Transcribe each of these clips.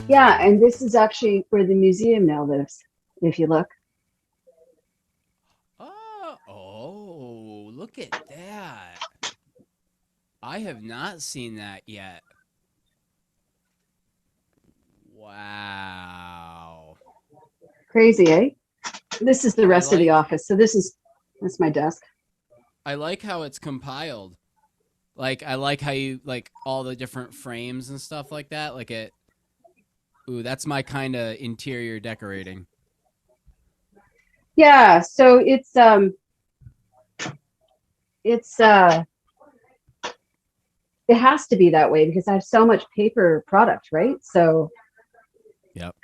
Yeah, and this is actually where the museum now lives, if you look. Oh, look at that. I have not seen that yet. Wow. Crazy, eh? This is the I rest of the like office. So that's my desk. I like how it's compiled. Like I like how you like all the different frames and stuff like that. Like it ooh, that's my kind of interior decorating. Yeah, so it's it has to be that way because I have so much paper product, right? Yep.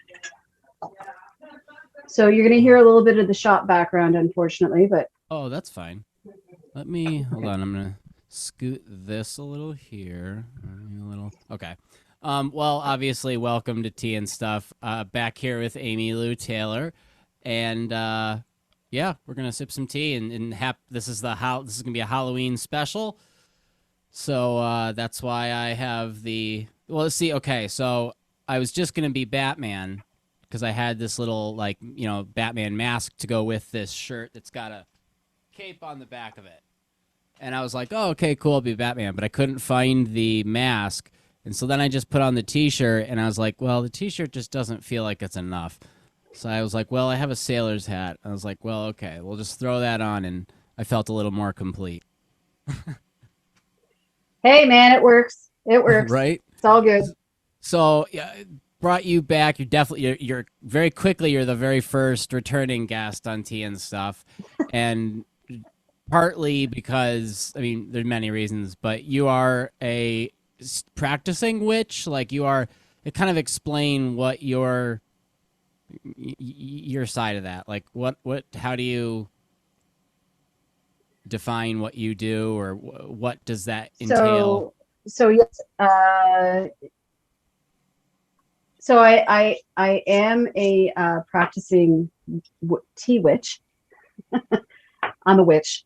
So you're going to hear Oh. a little bit of the shop background, unfortunately, but Oh, that's fine. Let me hold okay. on. I'm gonna scoot this a little here. A little. Okay. Well, obviously, welcome to Tea and Stuff. Back here with Amy Lou Taylor, and yeah, we're gonna sip some tea this is this is gonna be a Halloween special. So that's why I have the. Well, let's see. Okay, so I was just gonna be Batman because I had this little like Batman mask to go with this shirt that's got a cape on the back of it. And I was like, oh, okay, cool, I'll be Batman. But I couldn't find the mask. And so then I just put on the t shirt and I was like, well, the t shirt just doesn't feel like it's enough. So I was like, well, I have a sailor's hat. I was like, well, okay, we'll just throw that on. And I felt a little more complete. Hey, man, it works. It works. Right? It's all good. So, yeah, brought you back. You're very quickly, you're the very first returning guest on Tea and Stuff. And partly because I mean there's many reasons, but you are a practicing witch. Like you are. It kind of explain what your side of that. Like what how do you define what you do, or what does that entail? So yes, so I am a practicing tea witch. I'm a witch.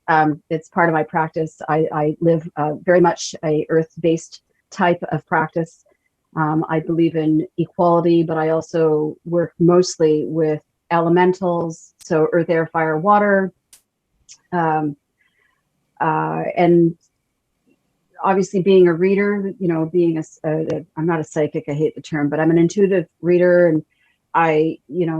It's part of my practice. I live very much a earth-based type of practice. I believe in equality, but I also work mostly with elementals, so earth, air, fire, water, um, and obviously being a reader, being I'm not a psychic, I hate the term, but I'm an intuitive reader. And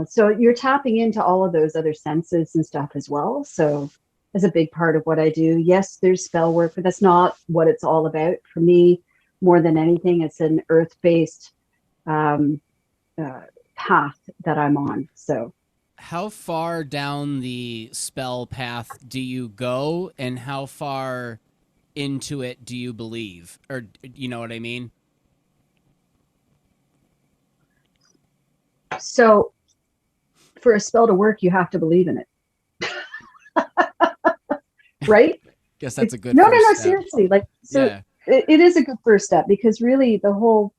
so you're tapping into all of those other senses and stuff as well. So that's a big part of what I do. Yes, there's spell work, but that's not what it's all about for me. More than anything, it's an earth-based um, uh, path that I'm on. So How far down the spell path do you go, and how far into it do you believe, or you know what I mean? so for a spell to work, you have to believe in it, right? Guess that's It's a good no, no, first no, step. seriously. Like, so Yeah. it is a good first step because really the whole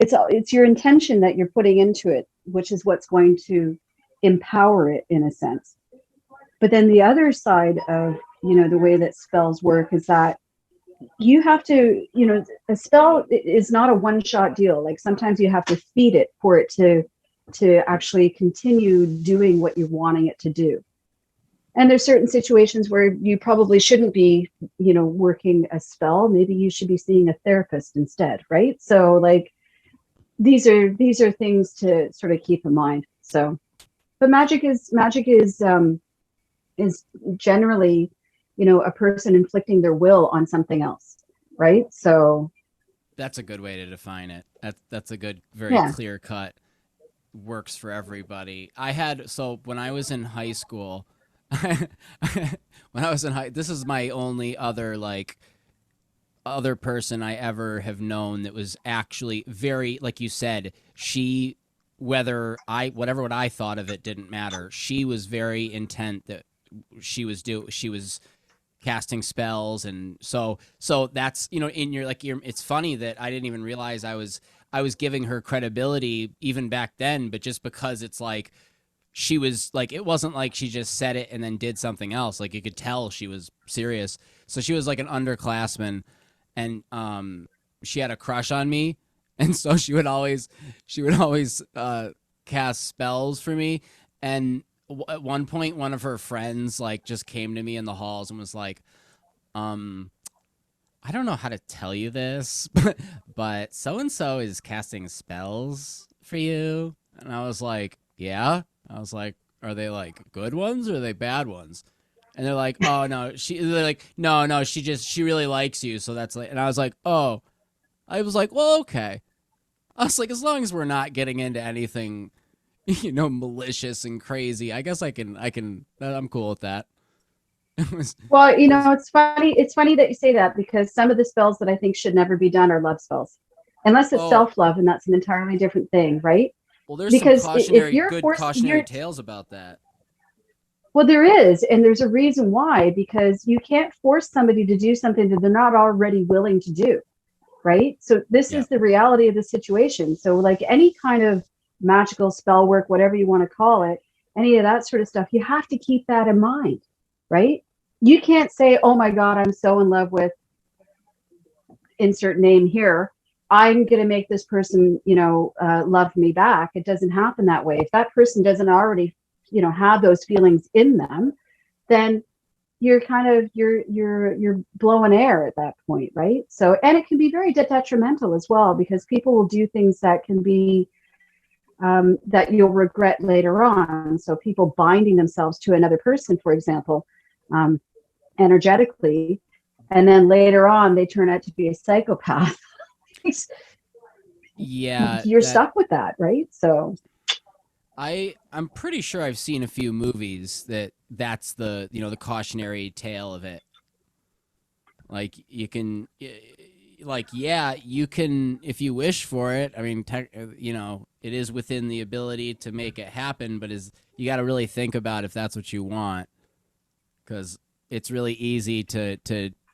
it's your intention that you're putting into it, which is what's going to empower it in a sense. But then the other side of the way that spells work is that you have to, a spell is not a one shot deal. Like sometimes you have to feed it for it to actually continue doing what you're wanting it to do. And there's certain situations where you probably shouldn't be, working a spell. Maybe you should be seeing a therapist instead, right? So like these are things to sort of keep in mind. So, but magic is generally, a person inflicting their will on something else, right? So, That's a good way to define it. That's a good, very yeah. clear cut. Works for everybody. I had so when I was in high school, when I was in high, this is my only other like other person I ever have known that was actually very like you said. She whether I whatever what I thought of it didn't matter. She was very intent that she was casting spells, and so that's in your like your it's funny that I didn't even realize I was giving her credibility even back then, but just because it's like she was like, it wasn't like she just said it and then did something else. Like you could tell she was serious. So she was like an underclassman, and she had a crush on me, and so she would always cast spells for me. And at one point, one of her friends like just came to me in the halls and was like, um I don't know how to tell you this, but so and so is casting spells for you. And I was like, yeah. I was like, are they like good ones or are they bad ones? And they're like, oh no, they're like, no, no, she really likes you, so that's like. And I was like, oh, I was like, well, okay. I was like, as long as we're not getting into anything, malicious and crazy, I guess I'm cool with that. It was, Well, it was, it's funny. It's funny that you say that because some of the spells that I think should never be done are love spells, unless it's oh, self-love, and that's an entirely different thing, right? well, there's some Because if cautionary, you're good forced, cautionary tales about that. well, there is, and there's a reason why, because you can't force somebody to do something that they're not already willing to do, right? So this Yeah. is the reality of the situation. So like any kind of magical spell work, whatever you want to call it, any of that sort of stuff, you have to keep that in mind, right? You can't say, oh my God, I'm so in love with insert name here. I'm going to make this person, love me back. It doesn't happen that way. If that person doesn't already, have those feelings in them, then you're kind of you're blowing air at that point, right? So, and it can be very detrimental as well because people will do things that can be that you'll regret later on. So, people binding themselves to another person, for example, um, energetically, and then later on they turn out to be a psychopath. Yeah, You're that stuck with that, right? So I'm pretty sure I've seen a few movies that's the cautionary tale of it. Like you can like yeah, you can if you wish for it. I mean, it is within the ability to make it happen, but is you got to really think about if that's what you want, cuz it's really easy to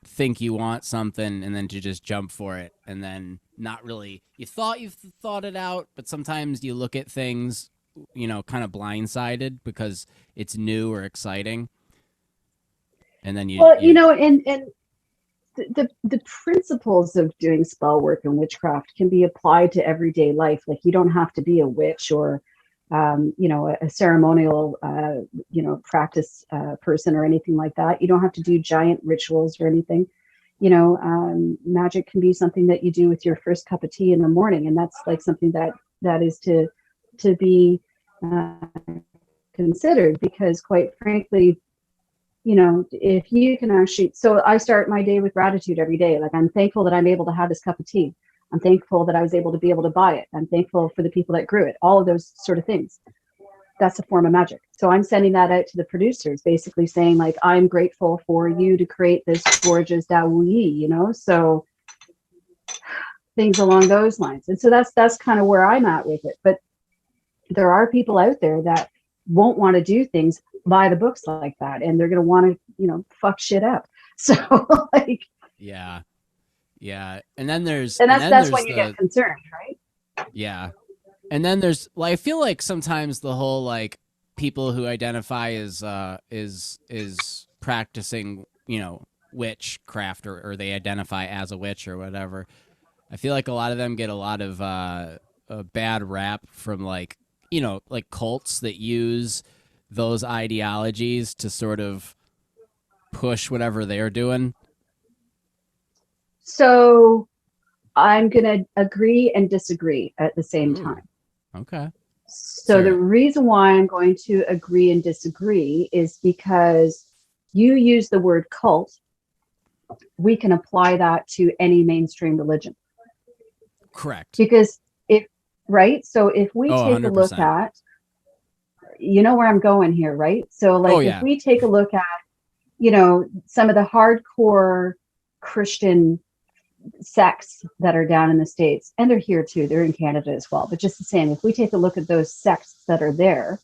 think you want something and then to just jump for it and then not really you've thought it out, but sometimes you look at things kind of blindsided because it's new or exciting, and then well, you and the principles of doing spell work and witchcraft can be applied to everyday life. Like you don't have to be a witch or a ceremonial practice person or anything like that. You don't have to do giant rituals or anything. Magic can be something that you do with your first cup of tea in the morning, and that's like something that is to be uh, considered because quite frankly, if you can actually, so I start my day with gratitude every day. Like I'm thankful that I'm able to have this cup of tea. I'm thankful that I was able to be able to buy it. I'm thankful for the people that grew it, all of those sort of things. That's a form of magic. So I'm sending that out to the producers, basically saying like, I'm grateful for you to create this gorgeous Dao Wu Yi, so things along those lines. And so that's kind of where I'm at with it. But there are people out there that won't want to do things by the books like that, and they're going to want to fuck shit up. So like yeah, yeah, and then there's and and that's then that's there's when you get the concerned, right? yeah, and then there's like I feel like sometimes the whole like people who identify as is practicing witchcraft, or they identify as a witch or whatever. I feel like a lot of them get a lot of a bad rap from like cults that use those ideologies to sort of push whatever they're doing. So I'm going to agree and disagree at the same Ooh, time. okay. So the Sure. reason why I'm going to agree and disagree is because you use the word cult. We can apply that to any mainstream religion Correct. because if right, so if we Oh, take a look 100%. at, where I'm going here, right? So Oh, like if yeah. we take a look at some of the hardcore Christian sects that are down in the States, and they're here too, they're in Canada as well, but just the same, if we take a look at those sects that are there,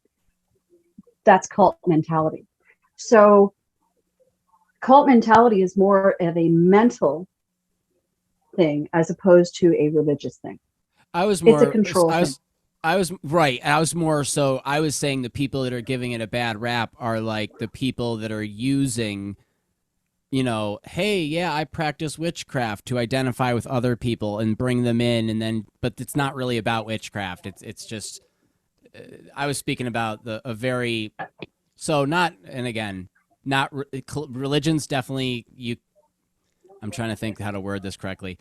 that's cult mentality. So cult mentality is more of a mental thing as opposed to a religious thing. I was It's a more control I thing. was I was right. I was more so. I was saying the people that are giving it a bad rap are like the people that are using, hey, yeah, I practice witchcraft to identify with other people and bring them in, and then, but it's not really about witchcraft. It's just. I was speaking about a very so not, and again, not religions definitely you. I'm trying to think how to word this correctly.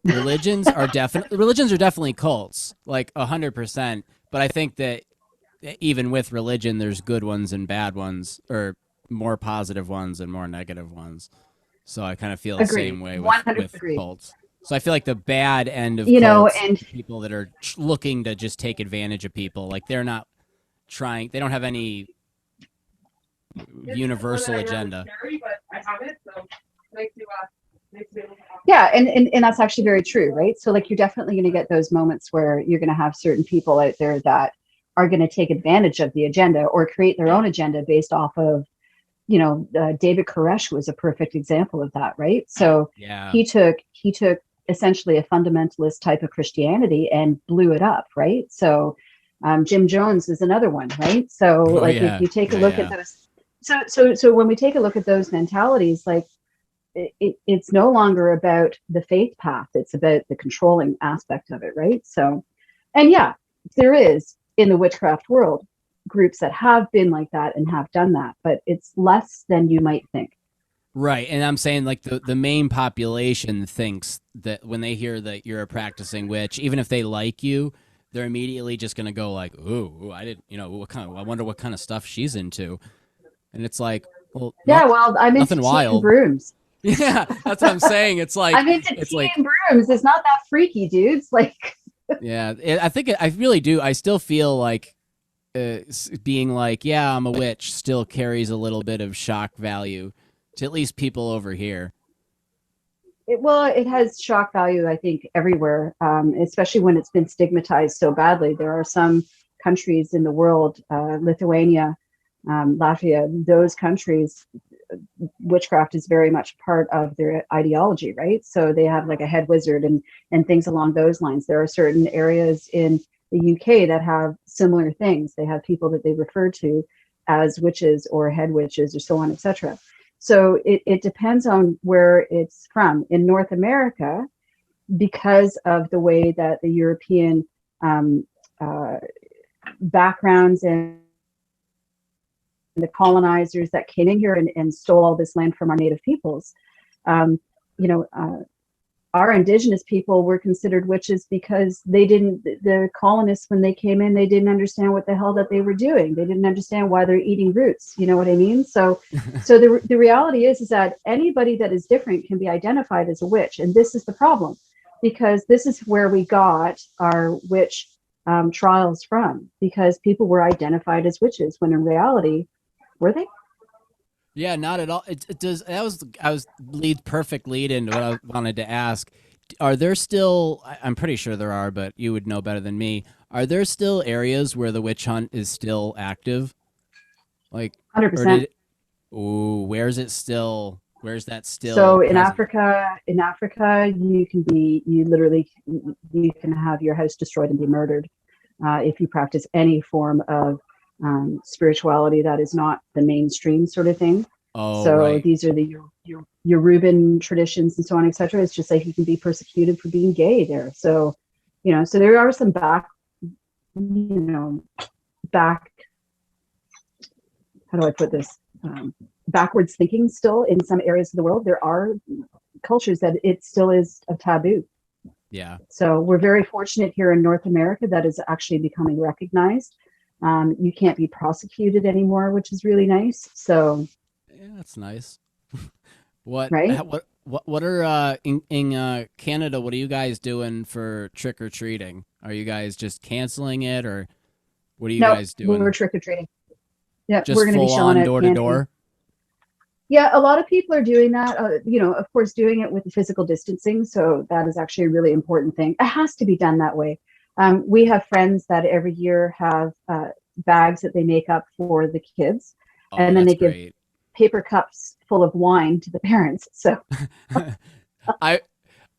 Religions are definitely cults, like 100%. But I think that even with religion, there's good ones and bad ones, or more positive ones and more negative ones. So I kind of feel the Agreed. same way with 100% agreed. cults. So I feel like the bad end of You know, cults, and the people that are looking to just take advantage of people, like they're not trying. They don't have any this isn't one that universal I normally agenda. carry, but I have it, so nice to be able to talk. Yeah, and that's actually very true, right? So like you're definitely going to get those moments where you're going to have certain people out there that are going to take advantage of the agenda or create their own agenda based off of, David Koresh was a perfect example of that, right? So Yeah. he took essentially a fundamentalist type of Christianity and blew it up, right? So Jim Jones is another one, right? So Oh like if yeah. you take a Yeah. look at Yeah. those, so when we take a look at those mentalities, like it's no longer about the faith path; it's about the controlling aspect of it, right? So, and yeah, there is in the witchcraft world groups that have been like that and have done that, but it's less than you might think. Right. And I'm saying like the main population thinks that when they hear that you're a practicing witch, even if they like you, they're immediately just gonna go like, "Ooh, I didn't, what kind of? I wonder what kind of stuff she's into." And it's like, well, Yeah, not well, I'm into nothing tea and wild. brooms. Yeah, that's what I'm saying. I'm into It's tea like, and brooms. It's not that freaky, dudes. Like, yeah. I think I really do. I still feel like being like, yeah, I'm a witch, still carries a little bit of shock value to at least people over here. it has shock value, I think, everywhere, especially when it's been stigmatized so badly. There are some countries in the world, Lithuania, Latvia, those countries, witchcraft is very much part of their ideology, right? So they have like a head wizard and things along those lines. There are certain areas in the UK that have similar things. They have people that they refer to as witches or head witches or so on, etc. So it depends on where it's from. In North America, because of the way that the European um, uh, backgrounds and the colonizers that came in here and stole all this land from our native peoples, um, you know, our indigenous people were considered witches because the colonists, when they came in, they didn't understand what the hell that they were doing. They didn't understand why they're eating roots. You know what I mean? So the reality is that anybody that is different can be identified as a witch. And this is the problem, because this is where we got our witch trials from, because people were identified as witches when in reality, were they? Yeah, not at all. It does. I was perfect lead into what I wanted to ask. Are there still? I'm pretty sure there are, but you would know better than me. Are there still areas where the witch hunt is still active? Like, or 100%. did? Ooh, where's it still? Where's that still So present? In Africa, you literally, you can have your house destroyed and be murdered if you practice any form of spirituality that is not the mainstream sort of thing. Oh, So right. these are your Reuben traditions and so on, etc. It's just like you can be persecuted for being gay there. So, so there are some you know, back, how do I put this? Backwards thinking still in some areas of the world. There are cultures that it still is a taboo. Yeah. So we're very fortunate here in North America that is actually becoming recognized. You can't be prosecuted anymore, which is really nice. So, Yeah, that's nice. What? right? What are in Canada? What are you guys doing for trick or treating? Are you guys just canceling it, or what are you No, guys we're doing? trick or treating. Yeah, we're Just going to be full shelling on out door to candy. door? Yeah, a lot of people are doing that. Of course, doing it with the physical distancing. So that is actually a really important thing. It has to be done that way. We have friends that every year have bags that they make up for the kids, Oh, and then that's they give great. paper cups full of wine to the parents. So I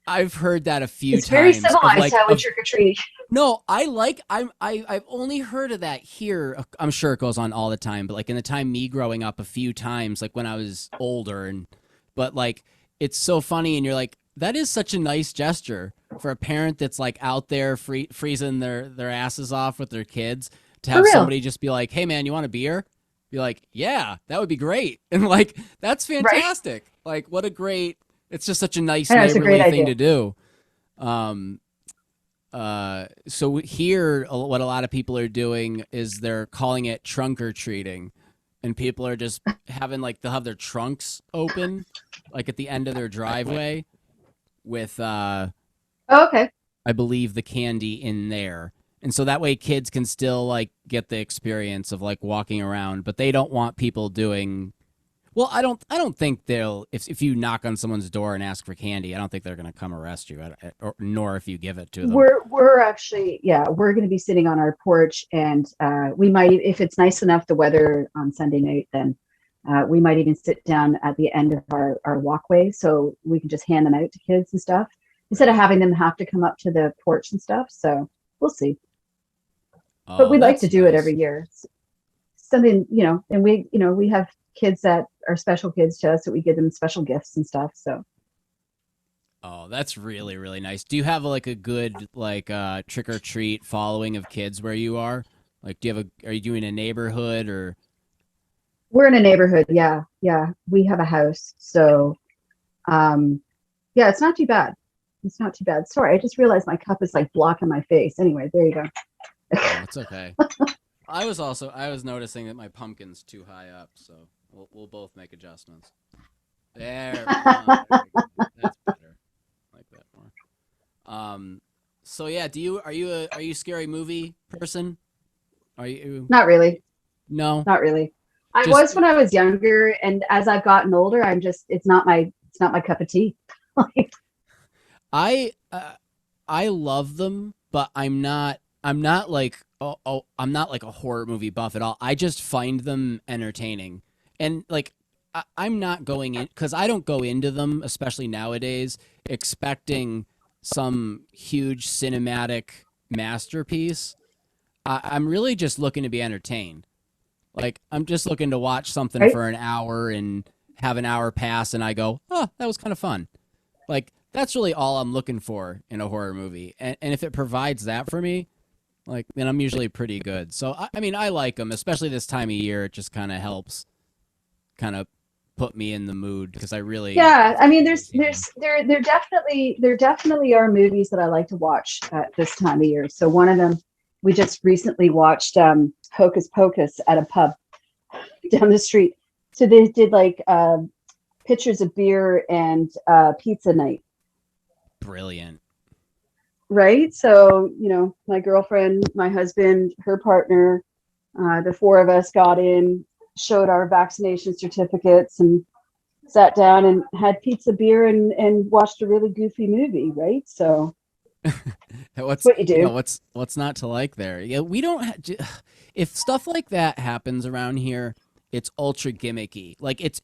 I've heard that a few It's very times of civilized like how we of trick or treat. no, I've only heard of that here. I'm sure it goes on all the time, but like in the time me growing up a few times, like when I was older and but like it's so funny and you're like that is such a nice gesture for a parent that's like out there freezing their asses off with their kids to For have real. somebody just be like, "Hey man, you want a beer?" Be like, "Yeah, that would be great." And like that's Right? fantastic. Like what a great it's just such a nice I know, it's a great neighborly thing idea. to do. Um so here, what a lot of people are doing is they're calling it trunk or treating, and people are just having like they'll have their trunks open, like at the end of their driveway, with Oh, okay. I believe the candy in there, and so that way kids can still like get the experience of like walking around, but they don't want people doing well, I don't think they'll if you knock on someone's door and ask for candy, I don't think they're going to come arrest you, nor if you give it to them. We're actually, yeah, we're going to be sitting on our porch, and we might, if it's nice enough, the weather on Sunday night, then we might even sit down at the end of our walkway so we can just hand them out to kids and stuff instead of having them have to come up to the porch and stuff. So we'll see. But Oh, we like to that's do it nice. every year. It's something, and we have kids that are special kids to us, that we give them special gifts and stuff. So Oh, that's really really nice. Do you have like a good like trick or treat following of kids where you are? Like, do you have a? Are you doing a neighborhood or? we're in a neighborhood. Yeah. Yeah. We have a house. So, um, yeah, it's not too bad. It's not too bad. Sorry, I just realized my cup is like blocking my face. Anyway, there you go. Oh, it's okay. I was noticing that my pumpkin's too high up, so we'll both make adjustments. There we go. That's better. I like that more. So yeah, are you a scary movie person? Are you Not really. no? Not really. I Just was when I was younger, and as I've gotten older, it's not my cup of tea. I I love them, but I'm not like I'm not like a horror movie buff at all. I just find them entertaining. And like I'm not going in cuz I don't go into them especially nowadays expecting some huge cinematic masterpiece. I'm really just looking to be entertained. Like I'm just looking to watch something Right? for an hour and have an hour pass and I go, "Oh, that was kind of fun." Like that's really all I'm looking for in a horror movie, and if it provides that for me, like then I'm usually pretty good. So I mean, I like them, especially this time of year. It just kind of helps, kind of put me in the mood because I Yeah. I find mean, them entertaining. there definitely are movies that I like to watch at this time of year. So one of them, we just recently watched Hocus Pocus at a pub down the street. So they did like pitchers of beer and pizza night. Brilliant. Right. So, my girlfriend, my husband, her partner, the four of us got in, showed our vaccination certificates, and sat down and had pizza, beer, and watched a really goofy movie. Right. So that's What's what you do. what's not to like there? Yeah, we don't. If stuff like that happens around here, it's ultra gimmicky. Like it's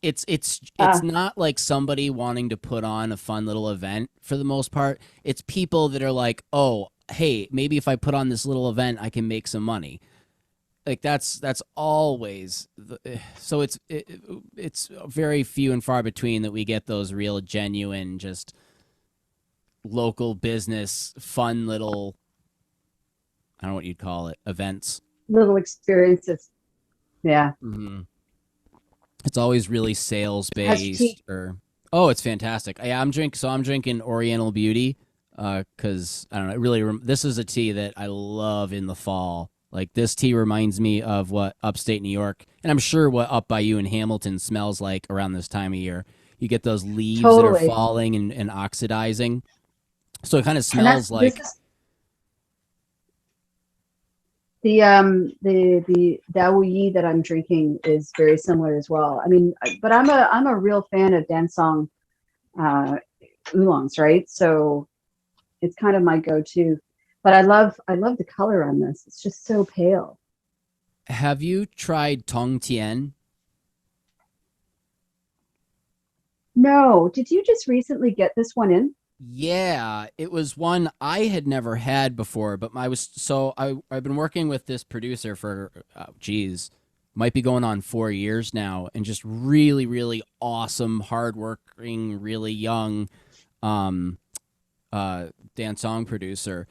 Uh, not like somebody wanting to put on a fun little event for the most part. It's people that are like, oh, hey, maybe if I put on this little event, I can make some money. Like that's always so it's very few and far between that we get those real genuine just local business fun little I don't know what you'd call it events. Little experiences. Yeah. hmm It's always really sales How's your tea? based or oh, it's fantastic. I'm drinking Oriental Beauty because I don't know. It really this is a tea that I love in the fall. Like this tea reminds me of what upstate New York and I'm sure what up by you in Hamilton smells like around this time of year. You get those leaves that are Totally. falling and oxidizing, so it kind of And that's smells this like is the Dao that I'm drinking is very similar as well. I mean, but I'm a real fan of Dansong uh, oolongs, right? So it's kind of my go-to. But I love the color on this. It's just so pale. have you tried Tong Tien? No, did you just recently get this one in? Yeah, it was one I had never had before, but I've been working with this producer for geez, might be going on 4 years now, and just really, really awesome, hardworking, really young, um, dance song producer.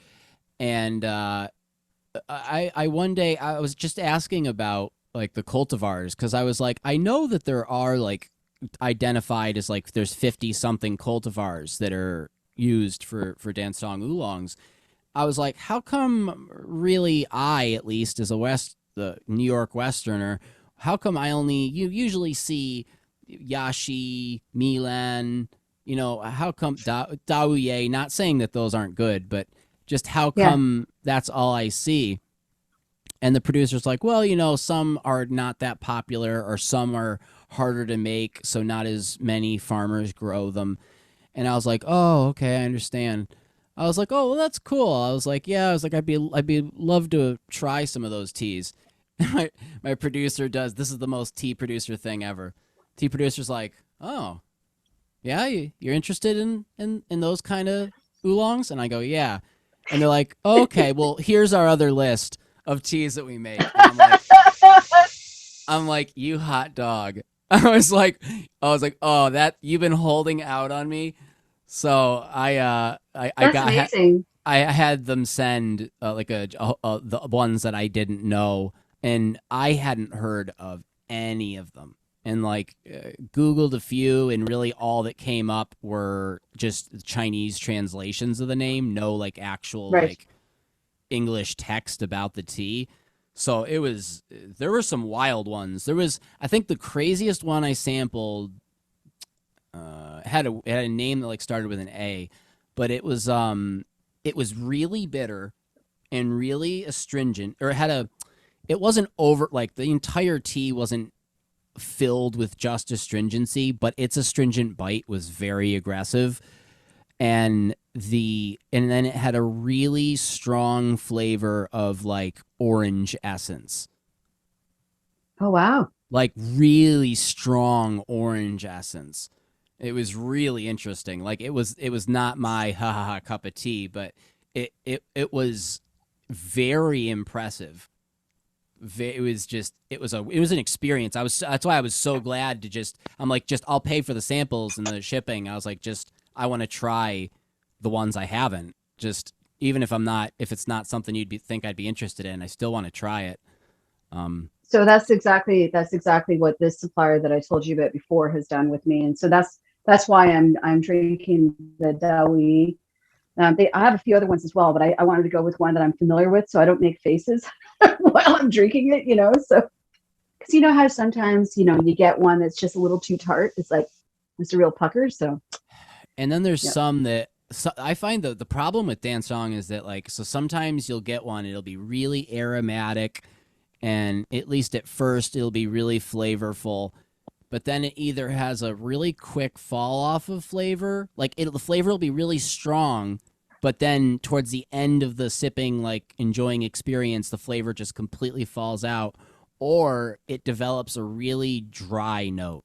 And I one day I was just asking about like the cultivars because I was like, I know that there are like identified as like there's 50 something cultivars that are used for dance song oolongs. I was like, how come really I at least as a the New York Westerner, how come I only you usually see Yashi, Milan, how come Daoye, not saying that those aren't good, but just how Yeah. come that's all I see? And the producer's like, well, some are not that popular or some are harder to make, so not as many farmers grow them. And I was like, oh, okay, I understand. I was like, oh, well, that's cool. I was like, yeah, I was like, I'd be love to try some of those teas. My producer does. This is the most tea producer thing ever. Tea producer's like, oh, yeah, you're interested in those kind of oolongs? And I go, yeah. And they're like, okay, well, here's our other list of teas that we make. And I'm like, you hot dog. I was like, oh, that you've been holding out on me. So I That's got amazing. I had them send the ones that I didn't know, and I hadn't heard of any of them. And like Googled a few, and really all that came up were just Chinese translations of the name, no like actual Right. like English text about the tea. So there were some wild ones. I think the craziest one I sampled had a name that like started with an A, but it was really bitter and really astringent, or it wasn't over like the entire tea wasn't filled with just astringency, but its astringent bite was very aggressive, and then it had a really strong flavor of like orange essence, Oh wow. like really strong orange essence. It was really interesting. Like it was not my ha ha ha cup of tea, but it was very impressive. It was an experience. That's why I was so glad to just I'm like just I'll pay for the samples and the shipping. I was like just I want to try the ones I haven't. Just even if it's not something think I'd be interested in, I still want to try it. Um, So that's exactly what this supplier that I told you about before has done with me, and so that's why I'm drinking the Dawi. I have a few other ones as well, but I wanted to go with one that I'm familiar with, so I don't make faces while I'm drinking it. So because you know how sometimes you get one that's just a little too tart. It's like it's a real pucker. So and then there's yeah, some that I find the problem with dancehall is that like so sometimes you'll get one, it'll be really aromatic, and at least at first it'll be really flavorful, but then it either has a really quick fall off of flavor, like the flavor will be really strong, but then towards the end of the sipping, like enjoying experience, the flavor just completely falls out, or it develops a really dry note.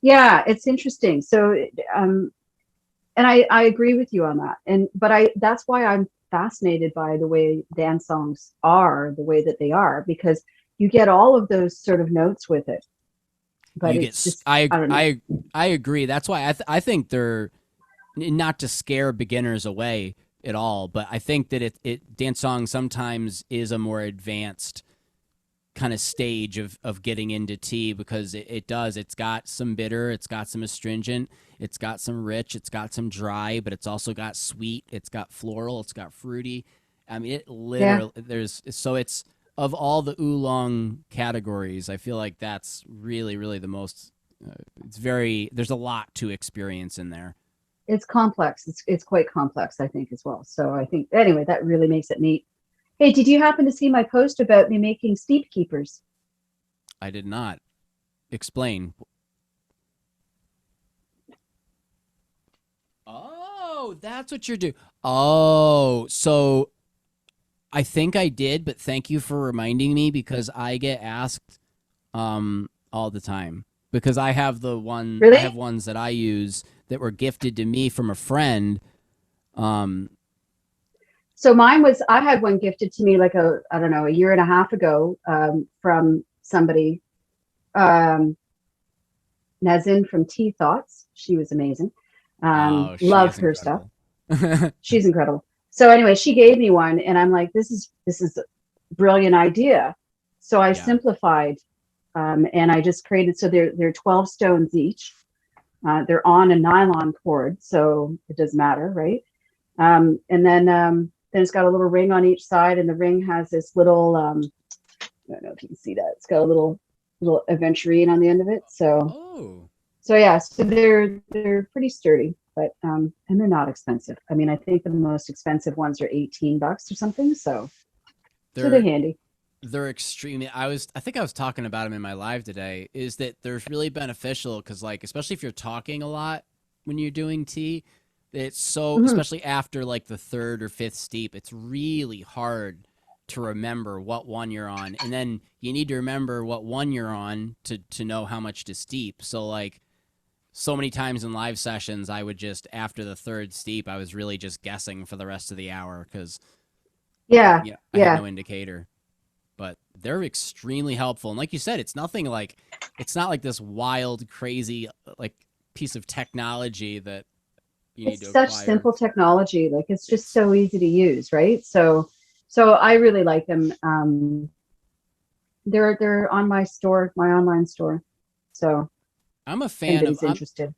yeah, it's interesting. So and I agree with you on that. But that's why I'm fascinated by the way dance songs are the way that they are, because you get all of those sort of notes with it. But You get it's just I I don't know. I agree. That's why I think they're not to scare beginners away at all, but I think that it dance song sometimes is a more advanced kind of stage of getting into tea because it's got some bitter, it's got some astringent, it's got some rich, it's got some dry, but it's also got sweet, it's got floral, it's got fruity. I mean, it Yeah. literally it's of all the oolong categories, I feel like that's really really the most there's a lot to experience in there. It's complex. It's quite complex, I think, as well. So I think anyway, that really makes it neat. Hey, did you happen to see my post about me making steep keepers? I did not explain. Oh, that's what you're doing. Oh, so I think I did, but thank you for reminding me because I get asked all the time because I have Really? ones that I use that were gifted to me from a friend. Um, So mine was, I had one gifted to me like I don't know, a year and a half ago, from somebody, um, Nazin from Tea Thoughts. She was amazing. oh, she Love is her stuff. incredible. She's incredible. So anyway, she gave me one, and I'm like, this is a brilliant idea. So I Yeah. simplified, and I just created. So they're 12 stones each. They're on a nylon cord, so it doesn't matter, right? And then it's got a little ring on each side, and the ring has this little. I don't know if you can see that. It's got a little aventurine on the end of it. So Oh, so yeah, so they're pretty sturdy, but and they're not expensive. I mean, I think the most expensive ones are $18 or something. So they're they're handy. they're extremely. I think I was talking about them in my live today. Is that they're really beneficial because like especially if you're talking a lot when you're doing tea, it's so Hmm. especially after like the third or fifth steep, it's really hard to remember what one you're on, and then you need to remember what one you're on to know how much to steep. So like so many times in live sessions, I would just after the third steep, I was really just guessing for the rest of the hour because Yeah, I had yeah. no indicator. But they're extremely helpful, and like you said, it's nothing like it's not like this wild, crazy like piece of technology that you need to It's such acquire. simple technology. Like it's just It's so easy to use, right? So I really like them. They're on my store, my online store. So I'm a if fan of anybody's interested.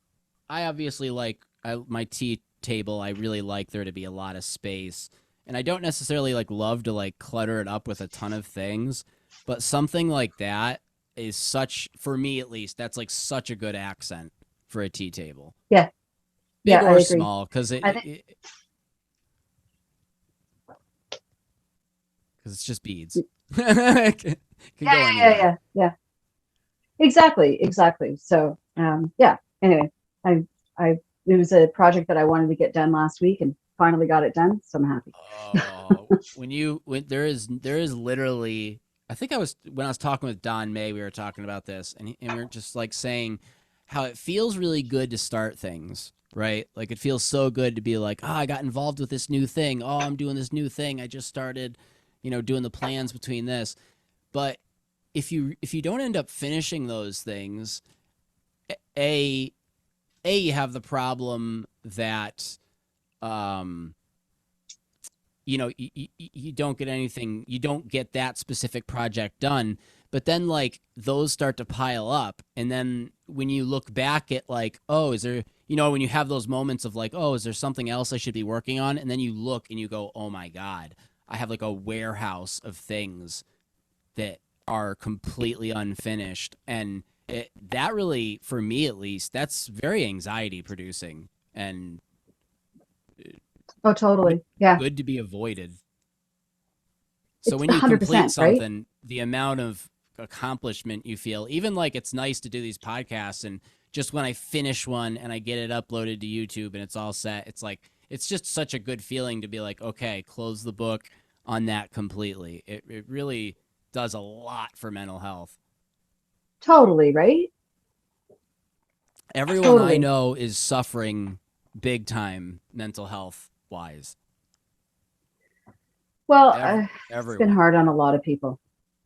I obviously like my tea table. I really like there to be a lot of space, and I don't necessarily like love to like clutter it up with a ton of things. But something like that is such for me at least. That's like such a good accent for a tea table, Yeah, big yeah, I or agree. small, because I think it's just beads. Can yeah, go yeah, yeah, anywhere. yeah, yeah. Exactly, exactly. So yeah. Anyway, I I it was a project that I wanted to get done last week and finally got it done, so I'm happy. Oh, when there is literally I think I was when I was talking with Don May, we were talking about this, and we were just like saying how it feels really good to start things, right? Like it feels so good to be like, oh, I got involved with this new thing. Oh, I'm doing this new thing. I just started, doing the plans between this. But if you don't end up finishing those things, a you have the problem that um you don't get anything, you don't get that specific project done, but then like those start to pile up, and then when you look back at like, oh, is there, when you have those moments of like, oh, is there something else I should be working on, and then you look and you go, oh my god, I have like a warehouse of things that are completely unfinished, and that really, for me at least, that's very anxiety producing and Oh, good totally. Yeah, good to be avoided. So it's when you complete 100%, right? something, the amount of accomplishment you feel, even like it's nice to do these podcasts and just when I finish one and I get it uploaded to YouTube and it's all set, it's like it's just such a good feeling to be like, okay, close the book on that completely. It really does a lot for mental health. Totally, right? Everyone I Totally. know is suffering big time mental health wise. Well, it's been Everyone. hard on a lot of people.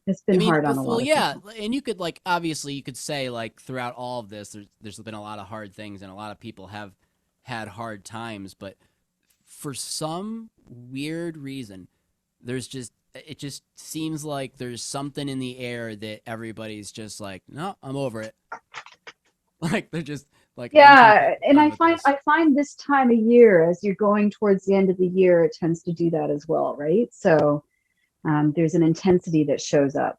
It's I been mean, hard on a well, lot of yeah, people. and you could like obviously you could say like throughout all of this, there's been a lot of hard things, and a lot of people have had hard times, but for some weird reason, there's just it just seems like there's something in the air that everybody's just like, no, I'm over it. Like they're just like, I'm Yeah, completely and done with this. I find this time of year, as you're going towards the end of the year, it tends to do that as well, right? So there's an intensity that shows up,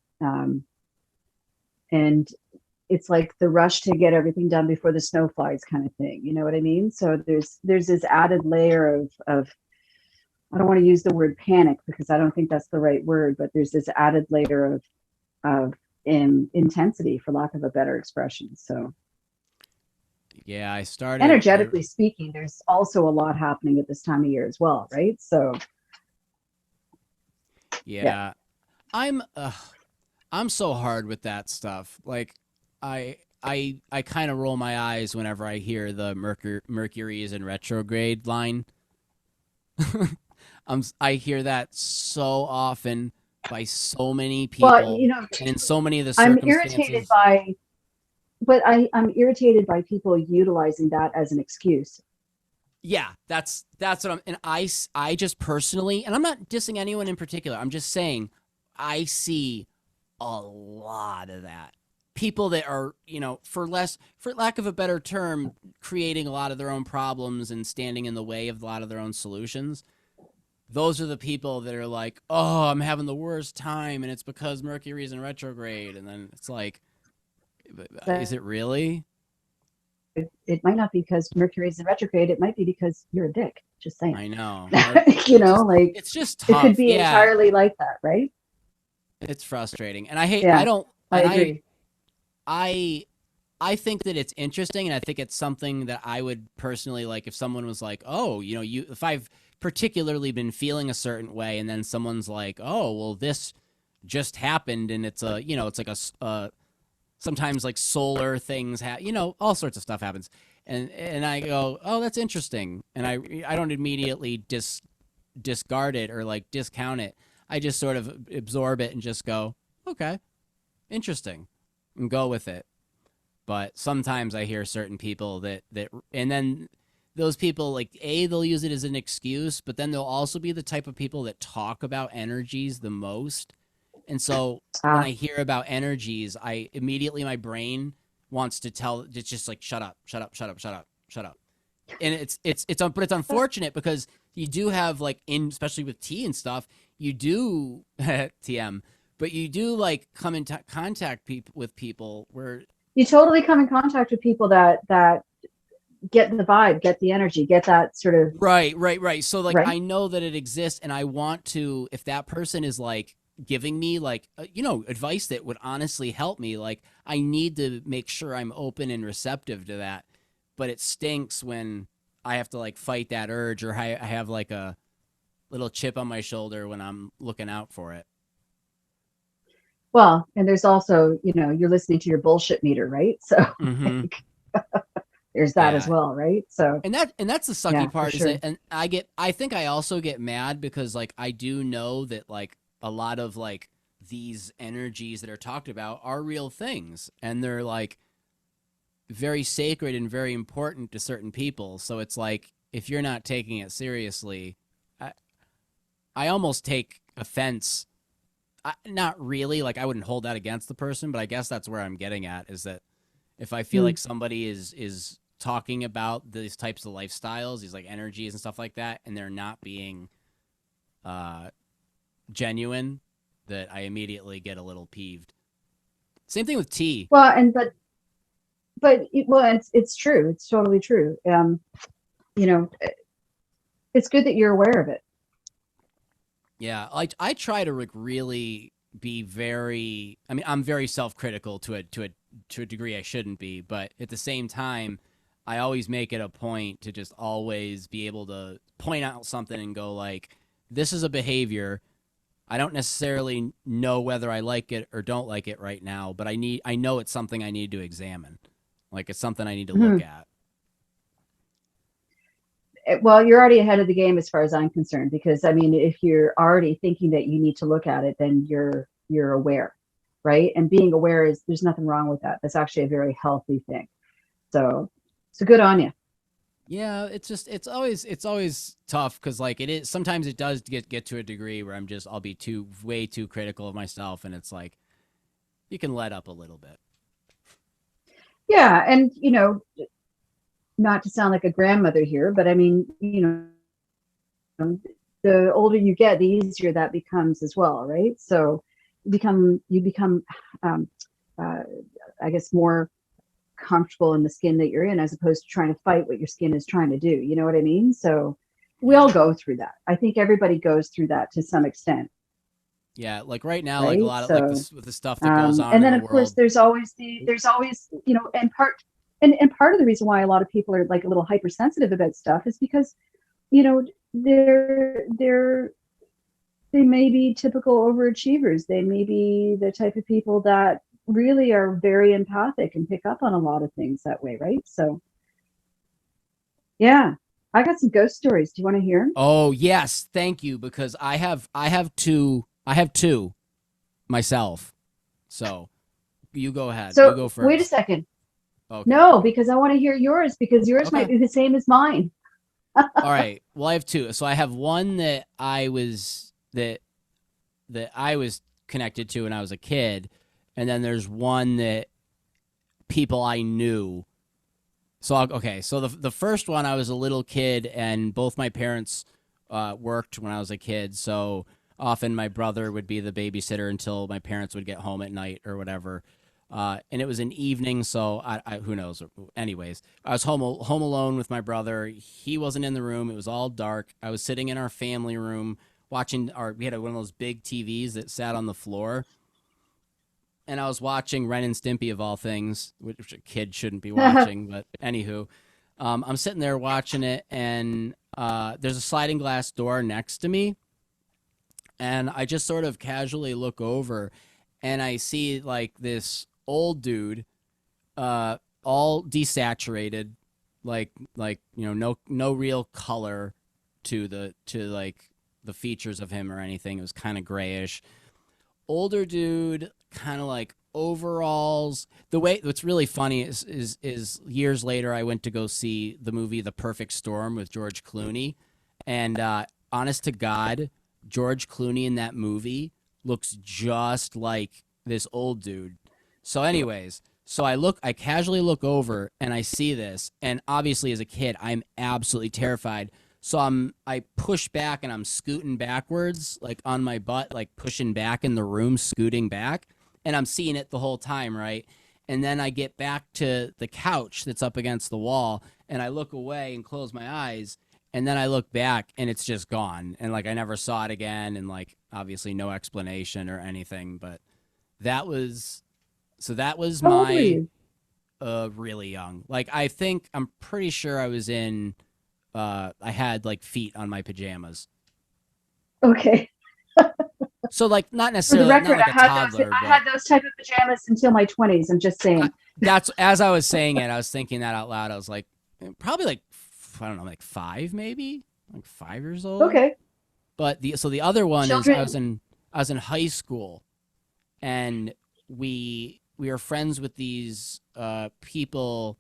and it's like the rush to get everything done before the snow flies, kind of thing. You know what I mean? So there's this added layer of I don't want to use the word panic because I don't think that's the right word, but there's this added layer of intensity, for lack of a better expression. So Yeah, I started. energetically speaking, there's also a lot happening at this time of year as well, right? So yeah, Yeah, I'm. I'm so hard with that stuff. Like, I I kind of roll my eyes whenever I hear the Mercury is in retrograde line. I hear that so often by so many Well, people and in so many of the I'm irritated circumstances. by, but I'm irritated by people utilizing that as an excuse. Yeah, that's what I'm, and I just personally, and I'm not dissing anyone in particular. I'm just saying I see a lot of that. People that are, for lack of a better term, creating a lot of their own problems and standing in the way of a lot of their own solutions. Those are the people that are like, "Oh, I'm having the worst time and it's because Mercury's in retrograde." And then it's like, is That it really? it might not be because Mercury is in retrograde. It might be because you're a dick. Just saying. I know. Or Like it's just it could tough. be Yeah, entirely like that, right? it's frustrating. And I hate I Yeah, don't I and agree. I I think that it's interesting, and I think it's something that I would personally like if someone was like, "Oh, if I've particularly been feeling a certain way, and then someone's like, "Oh, well, this just happened," and it's it's like sometimes like solar things, all sorts of stuff happens, and I go, "Oh, that's interesting," and I don't immediately discard it or like discount it. I just sort of absorb it and just go, "Okay, interesting," and go with it. But sometimes I hear certain people and then those people, like, they'll use it as an excuse, but then they'll also be the type of people that talk about energies the most. And so when Ah, I hear about energies, I immediately, my brain wants to tell, it's just like, shut up, shut up, shut up, shut up, shut up. And but it's unfortunate because you do have, like, especially with tea and stuff, you do TM, but you do like come in contact with people where. you totally come in contact with people that get the vibe, get the energy, get that sort of Right, right, right. So like right. I know that it exists and I want to, if that person is like giving me like advice that would honestly help me, like I need to make sure I'm open and receptive to that. But it stinks when I have to like fight that urge, or I have like a little chip on my shoulder when I'm looking out for it. Well, and there's also, you're listening to your bullshit meter, right? So Mhm. like, there's that as Yeah. well, right? So And that's the sucky yeah, for part is that, sure. and I think I also get mad because like I do know that like a lot of like these energies that are talked about are real things, and they're like very sacred and very important to certain people. So it's like if you're not taking it seriously, I I almost take offense. Not really, like I wouldn't hold that against the person, but I guess that's where I'm getting at, is that if I feel Mm. like somebody is talking about these types of lifestyles, these like energies and stuff like that, and they're not being uh, genuine, that I immediately get a little peeved. Same thing with tea. Well, well, it's true. It's totally true. You know, it's good that you're aware of it. Yeah, I try to like really be very. I mean, I'm very self critical to a degree I shouldn't be, but at the same time, I always make it a point to just always be able to point out something and go like, this is a behavior. I don't necessarily know whether I like it or don't like it right now, but I know it's something I need to examine. Like it's something I need to look Mhm. at. Well, you're already ahead of the game as far as I'm concerned, because I mean, if you're already thinking that you need to look at it, then you're aware, right? And being aware is there's nothing wrong with that. That's actually a very healthy thing. So good on you. Yeah, it's just it's always tough because like it is sometimes it does get to a degree where I'll be too way too critical of myself, and it's like you can let up a little bit. Yeah, and not to sound like a grandmother here, but I mean, the older you get, the easier that becomes as well, right? So you become um, uh, I guess more comfortable in the skin that you're in, as opposed to trying to fight what your skin is trying to do. You know what I mean? So we all Yeah, go through that. I think everybody goes through that to some extent, yeah. Like right now, like a right? lot of like So this with the stuff that goes on and in then the of course world. there's always and part of the reason why a lot of people are like a little hypersensitive about stuff is because you know they may be typical overachievers. They may be the type of people that really are very empathic and pick up on a lot of things that way, right? So yeah, I got some ghost stories. Do you want to hear 'em? Oh yes, thank you, because I have two myself. So you go ahead. You So go wait a first. second. Okay. No, because I want to hear yours because yours might Okay. be the same as mine. All right. Well, I have two. So I have one that I was connected to when I was a kid, and then there's one that people I knew. Okay. So the first one, I was a little kid, and both my parents worked when I was a kid. So often my brother would be the babysitter until my parents would get home at night or whatever. And it was an evening, so who knows? Anyways, I was home alone with my brother. He wasn't in the room. It was all dark. I was sitting in our family room watching we had one of those big TVs that sat on the floor, and I was watching Ren and Stimpy of all things, which a kid shouldn't be watching. But anywho, I'm sitting there watching it, and there's a sliding glass door next to me, and I just sort of casually look over, and I see like this old dude, uh, all desaturated, like no real color to like the features of him or anything. It was kind of grayish, older dude, kind of like overalls. What's really funny is years later I went to go see the movie The Perfect Storm with George Clooney, and honest to God, George Clooney in that movie looks just like this old dude. So, anyways, I casually look over and I see this, and obviously as a kid, I'm absolutely terrified. So I push back and I'm scooting backwards, like on my butt, like pushing back in the room, scooting back, and I'm seeing it the whole time, right? And then I get back to the couch that's up against the wall, and I look away and close my eyes, and then I look back and it's just gone, and like I never saw it again, and like obviously no explanation or anything. But that was How old were my you? really young. Like I'm pretty sure I was in I had like feet on my pajamas. Okay. So like not For the necessarily not record, like a toddler, I but had those type of pajamas until my 20s. I'm just saying. that's as I was saying it, I was thinking that out loud. I was like probably like I don't know, like 5 maybe, like 5 years old. Okay. But the other one is Children. I was in high school, and we were friends with these people.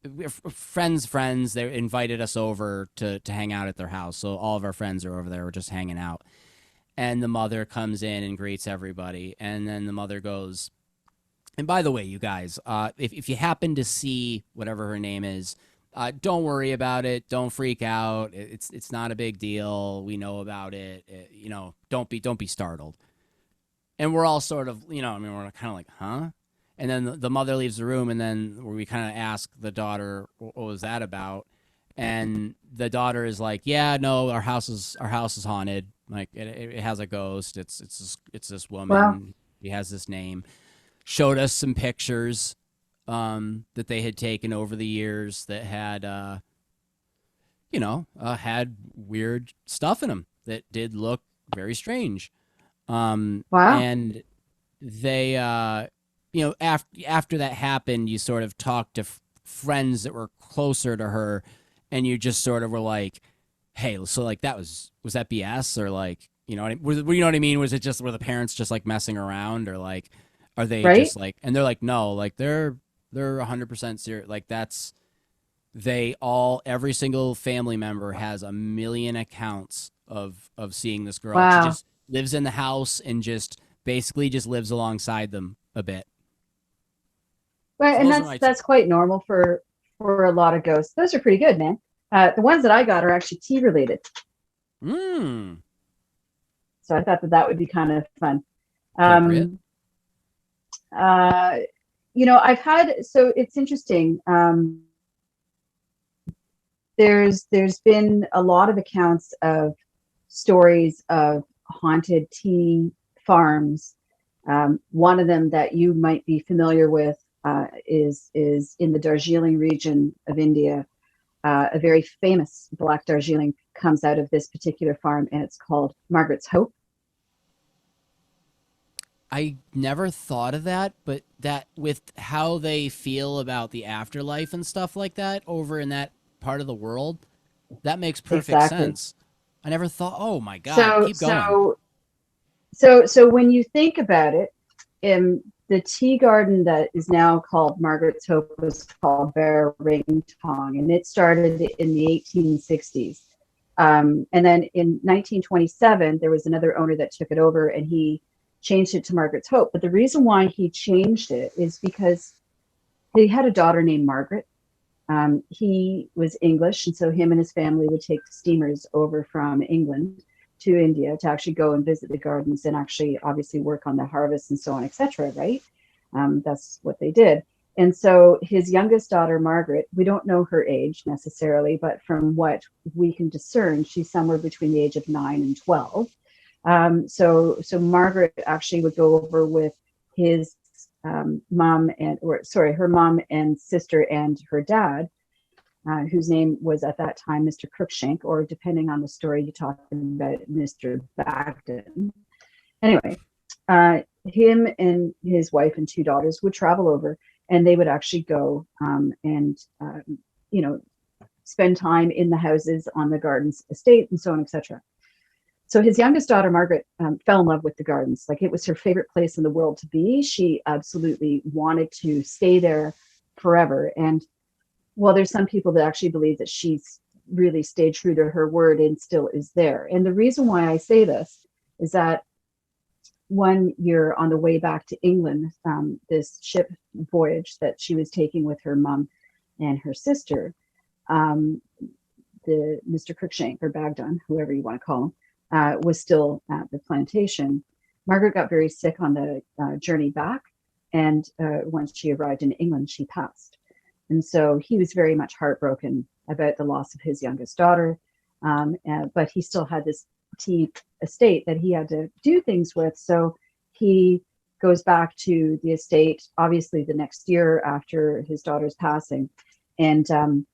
We're friends. They invited us over to hang out at their house. So all of our friends are over there. We're just hanging out. And the mother comes in and greets everybody. And then the mother goes, and by the way, you guys, if you happen to see whatever her name is, don't worry about it. Don't freak out. It's not a big deal. We know about it. Don't be startled. And we're all sort of, I mean, we're kind of like, huh? And then the mother leaves the room, and then we kind of ask the daughter, what was that about? And the daughter is like, yeah, no, our house is haunted. Like it has a ghost. It's this Wow. woman. He has this name. Showed us some pictures that they had taken over the years that had weird stuff in them that did look very strange. Wow. And they, after that happened, you sort of talked to friends that were closer to her, and you just sort of were like, "Hey, so like was that BS, or like you know what I mean? Were the parents just like messing around, or like are they Right. just like?" And they're like, "No, like they're 100% serious. Like every single family member has a million accounts of seeing this girl. Like she Wow. just lives in the house and just basically just lives alongside them a bit." Right. So And those are that's my two. that's quite normal for a lot of ghosts. Those are pretty good, man. The ones that I got are actually tea related, Mm, so I thought that would be kind of fun. appropriate. Um, uh, I've had so it's interesting. There's been a lot of accounts of stories of haunted tea farms. One of them that you might be familiar with is in the Darjeeling region of India. A very famous black Darjeeling comes out of this particular farm, and it's called Margaret's Hope. I never thought of that, but that with how they feel about the afterlife and stuff like that over in that part of the world, that makes perfect Exactly. sense. I never thought, oh my God, So keep going. so so when you think about it, the tea garden that is now called Margaret's Hope was called Bear Ring Tong, and it started in the 1860s. And then in 1927, there was another owner that took it over, and he changed it to Margaret's Hope. But the reason why he changed it is because he had a daughter named Margaret. He was English, and so him and his family would take steamers over from England to India to actually go and visit the gardens and actually obviously work on the harvest and so on, etc. Right? That's what they did. And so his youngest daughter, Margaret, we don't know her age necessarily, but from what we can discern, she's somewhere between the age of 9 and 12. So Margaret actually would go over with his mom and, or sorry, her mom and sister and her dad, whose name was at that time Mr. Cruikshank, or depending on the story you're talking about, Mr. Bagden. Anyway, him and his wife and two daughters would travel over, and they would actually go and you know, spend time in the houses on the gardens estate and so on, etc. So his youngest daughter, Margaret, fell in love with the gardens. Like, it was her favorite place in the world to be. She absolutely wanted to stay there forever. And well, there's some people that actually believe that she's really stayed true to her word and still is there. And the reason why I say this is that one year on the way back to England, this ship voyage that she was taking with her mom and her sister, um, the Mr. Cruikshank or Bagdon, whoever you want to call him, was still at the plantation. Margaret got very sick on the journey back, and once she arrived in England, she passed. And so he was very much heartbroken about the loss of his youngest daughter, but he still had this tea estate that he had to do things with. So he goes back to the estate, obviously the next year after his daughter's passing, and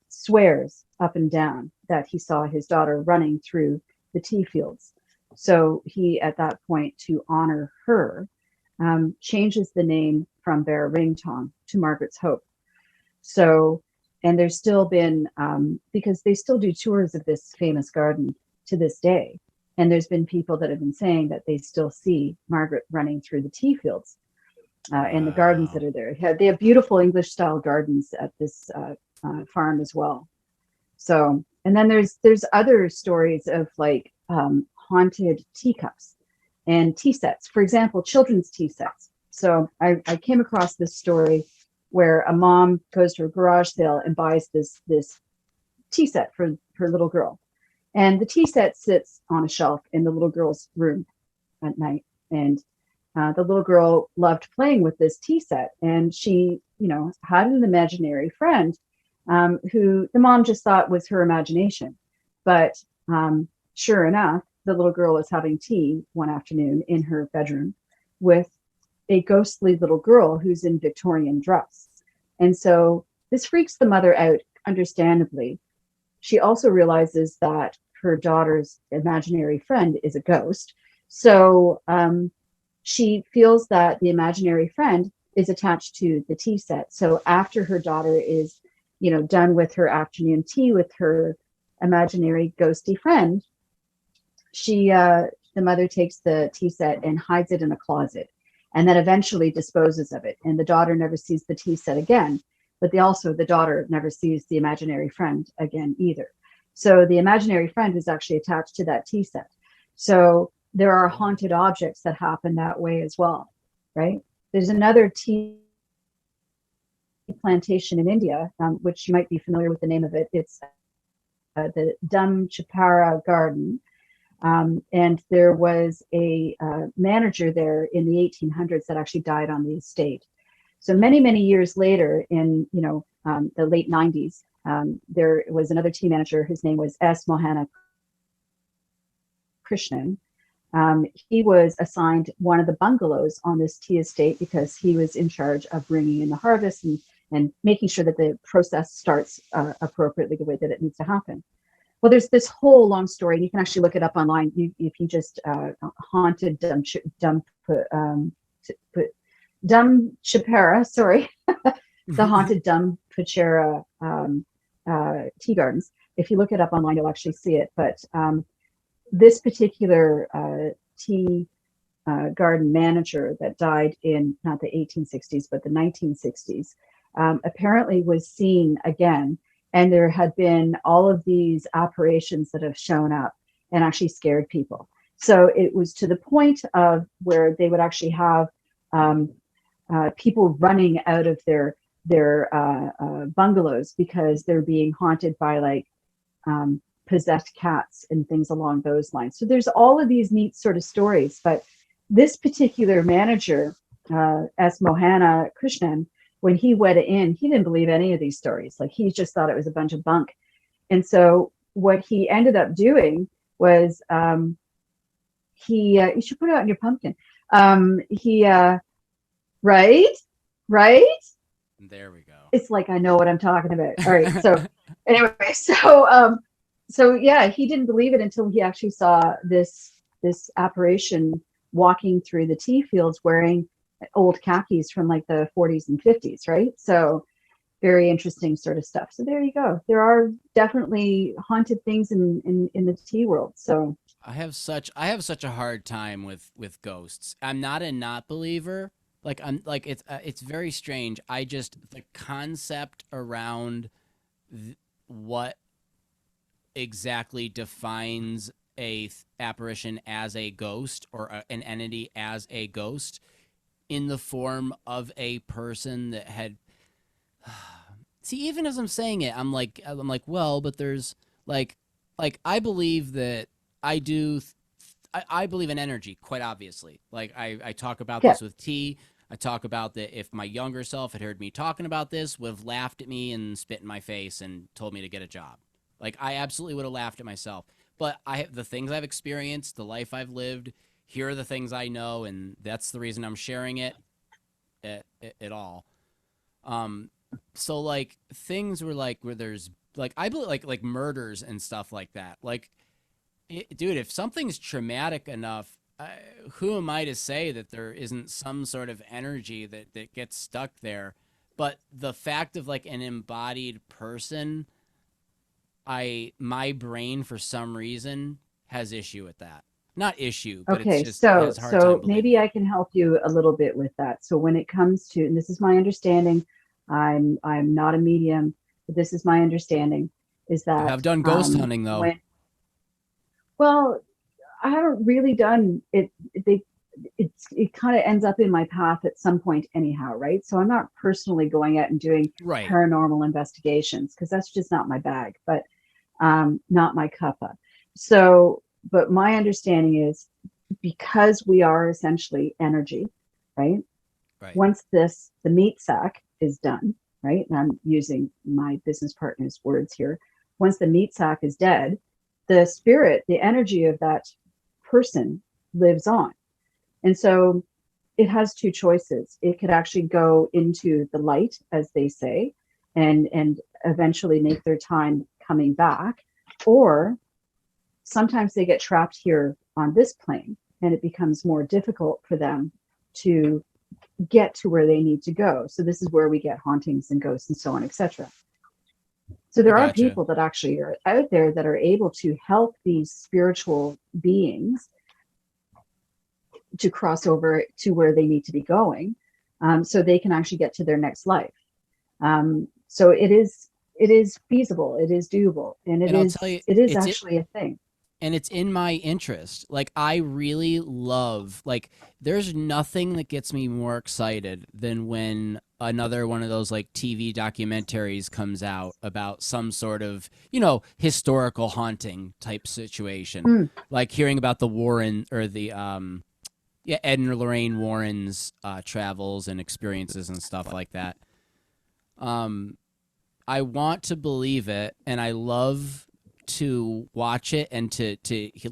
swears up and down that he saw his daughter running through the tea fields. So he, at that point, to honor her, changes the name from Bear Ring Tong to Margaret's Hope. So, and there's still been, because they still do tours of this famous garden to this day. And there's been people that have been saying that they still see Margaret running through the tea fields and the gardens that Wow. are there. They have beautiful English style gardens at this farm as well. So, and then there's other stories of like haunted teacups and tea sets. For example, children's tea sets. So I came across this story where a mom goes to a garage sale and buys this tea set for her little girl. And the tea set sits on a shelf in the little girl's room at night. And the little girl loved playing with this tea set. And she, you know, had an imaginary friend who the mom just thought was her imagination. But sure enough, the little girl is having tea one afternoon in her bedroom with a ghostly little girl who's in Victorian dress. And so this freaks the mother out, understandably. She also realizes that her daughter's imaginary friend is a ghost. So she feels that the imaginary friend is attached to the tea set. So after her daughter is, you know, done with her afternoon tea with her imaginary ghosty friend, she the mother takes the tea set and hides it in a closet, and then eventually disposes of it. And the daughter never sees the tea set again, but the daughter never sees the imaginary friend again either. So the imaginary friend is actually attached to that tea set. So there are haunted objects that happen that way as well, right? There's another tea plantation in India, which you might be familiar with the name of it. It's the Chapara Garden. And there was a manager there in the 1800s that actually died on the estate. So many, many years later, in the late 90s, there was another tea manager. His name was S. Mohana Krishnan. He was assigned one of the bungalows on this tea estate because he was in charge of bringing in the harvest and making sure that the process starts appropriately the way that it needs to happen. Well, there's this whole long story, and you can actually look it up online. If you just haunted dump Dum Chipera, sorry, the haunted Dum Chipera tea gardens. If you look it up online, you'll actually see it. But this particular tea garden manager that died in not the 1860s, but the 1960s, apparently was seen again. And there had been all of these apparitions that have shown up and actually scared people. So it was to the point of where they would actually have people running out of their bungalows because they're being haunted by like possessed cats and things along those lines. So there's all of these neat sort of stories. But this particular manager, S. Mohana Krishnan, when he went in, he didn't believe any of these stories. Like he just thought it was a bunch of bunk. And so what he ended up doing was you should put it out in your pumpkin. Right, right. There we go. It's like I know what I'm talking about. All right. So anyway, so yeah, he didn't believe it until he actually saw this apparition walking through the tea fields wearing old khakis from like the 40s and 50s, right? So very interesting sort of stuff. So there you go. There are definitely haunted things in the tea world. So I have such a hard time with ghosts. I'm not a not believer. Like I'm like it's very strange. I just the concept around what exactly defines a apparition as a ghost or an entity as a ghost in the form of a person that had see, even as I'm saying it, I'm like well, but there's like I believe that I do I believe in energy, quite obviously. Like I talk about yeah, this with T. I talk about that if my younger self had heard me talking about this, would have laughed at me and spit in my face and told me to get a job. Like I absolutely would have laughed at myself. But I have the things I've experienced, the life I've lived. Here are the things I know, and that's the reason I'm sharing it at all. Um, so like things were like where there's like I believe like murders and stuff like that. Like, dude, if something's traumatic enough, who am I to say that there isn't some sort of energy that gets stuck there? But the fact of like an embodied person, my brain for some reason has issue with that. Not issue, but it's okay. just So has a hard time so believing maybe it. I can help you a little bit with that. So when it comes to, and this is my understanding, I'm not a medium, but this is my understanding, is I that have done ghost hunting though. when well, I haven't really done it. They it kind of ends up in my path at some point anyhow, right? So I'm not personally going out and doing Right. paranormal investigations because that's just not my bag, but not my cuppa. So, but my understanding is because we are essentially energy, right? Right. Once the meat sack is done, right? And I'm using my business partner's words here. Once the meat sack is dead, the spirit, the energy of that person lives on. And so it has two choices. It could actually go into the light, as they say, and eventually make their time coming back, or sometimes they get trapped here on this plane and it becomes more difficult for them to get to where they need to go. So this is where we get hauntings and ghosts and so on, etc. So I there are gotcha. people that actually are out there that are able to help these spiritual beings to cross over to where they need to be going, so they can actually get to their next life. So it is feasible, it is doable, and it And I'll is tell you, it is it's it, actually a thing. and it's in my interest. Like I really love like there's nothing that gets me more excited than when another one of those like TV documentaries comes out about some sort of, historical haunting type situation. Mm. Like hearing about the Warren or the yeah, Ed and Lorraine Warren's travels and experiences and stuff like that. Um I want to believe it, and I love to watch it and to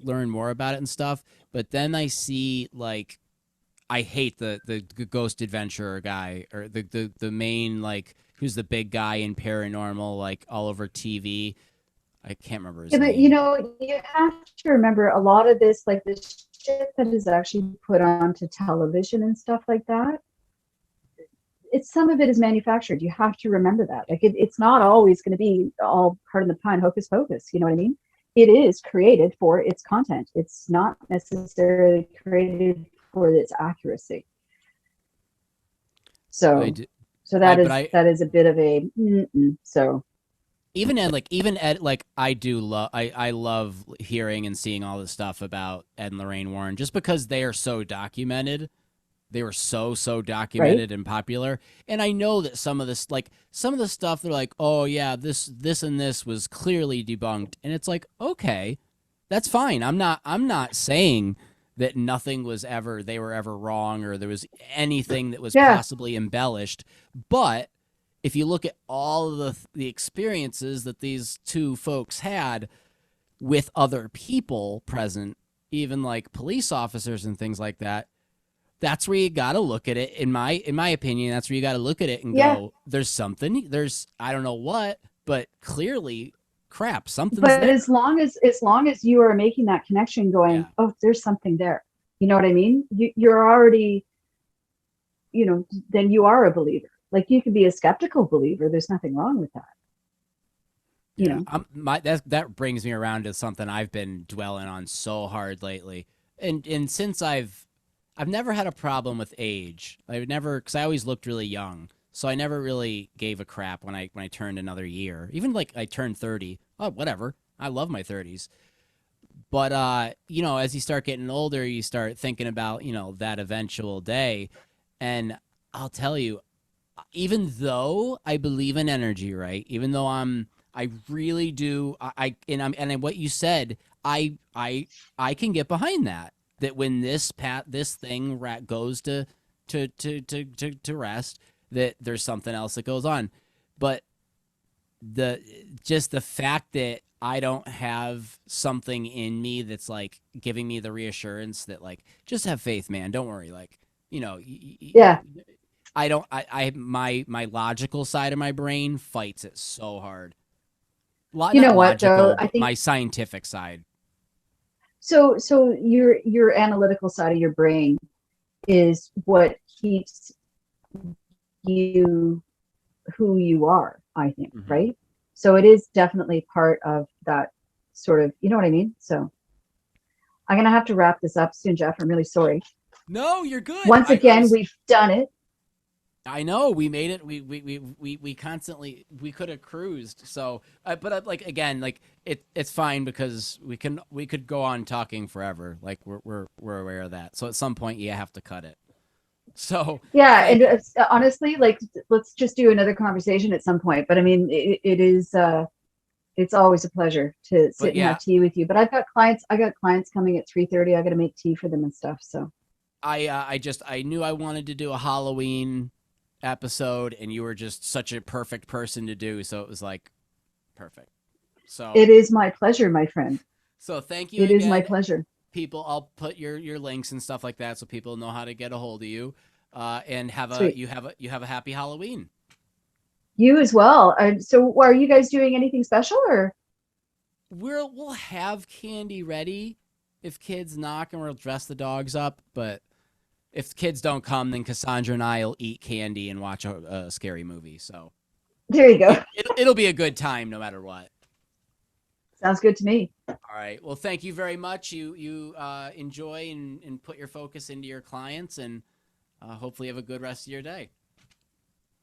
learn more about it and stuff. But then I see like I hate the ghost adventurer guy or the main like who's the big guy in paranormal like all over TV. I can't remember his Yeah, but name. you have to remember a lot of this, like this shit that is actually put onto television and stuff like that, it's some of it is manufactured. You have to remember that. Like it's not always going to be all, pardon the pun, hocus pocus. You know what I mean? It is created for its content. It's not necessarily created for its accuracy. So, so that is a bit of a so. Even Ed, like I love hearing and seeing all this stuff about Ed and Lorraine Warren, just because they are so documented. They were so documented, right, and popular. And I know that some of the stuff, they're like, oh yeah, this and this was clearly debunked. And it's like, okay, that's fine. I'm not saying that nothing was ever, they were ever wrong, or there was anything that was possibly embellished. But if you look at all of the experiences that these two folks had with other people present, even like police officers and things like that, that's where you got to look at it. In my opinion, that's where you got to look at it and go, there's something, I don't know what, but clearly crap, something's there. But as long as you are making that connection going, oh, there's something there. You know what I mean? You're already, then you are a believer. Like you can be a skeptical believer. There's nothing wrong with that. You know, that brings me around to something I've been dwelling on so hard lately. And since I've never had a problem with age. Because I always looked really young. So I never really gave a crap when I turned another year. Even like I turned 30. Oh, whatever. I love my 30s. But, as you start getting older, you start thinking about, that eventual day. And I'll tell you, even though I believe in energy, right? Even though I really do, and what you said, I can get behind that. That when this thing goes to rest, that there's something else that goes on. But the fact that I don't have something in me that's like giving me the reassurance that like, just have faith, man. Don't worry. Like, I don't, my logical side of my brain fights it so hard. You know what, though? I think my scientific side. So your analytical side of your brain is what keeps you who you are, I think, right? So it is definitely part of that sort of, you know what I mean? So I'm going to have to wrap this up soon, Jeff. I'm really sorry. No, you're good. Once again, we've done it. I know we made it. We constantly, we could have cruised. So, but like again, like it's fine because we could go on talking forever. Like we're aware of that. So at some point you have to cut it. So yeah, and honestly, like let's just do another conversation at some point. But I mean, it is it's always a pleasure to sit and have tea with you. But I got clients coming at 3:30. I got to make tea for them and stuff. So I knew I wanted to do a Halloween episode, and you were just such a perfect person to do, so it was like perfect. So it is my pleasure, my friend. So thank you. It is my pleasure. People, I'll put your links and stuff like that so people know how to get a hold of you. And you have a happy Halloween. You as well. So are you guys doing anything special, or? We'll have candy ready if kids knock, and we'll dress the dogs up, but if kids don't come, then Cassandra and I will eat candy and watch a scary movie. So there you go. It'll be a good time no matter what. Sounds good to me. All right. Well, thank you very much. You enjoy and put your focus into your clients, and hopefully have a good rest of your day.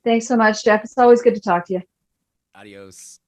Thanks so much, Jeff. It's always good to talk to you. Adios.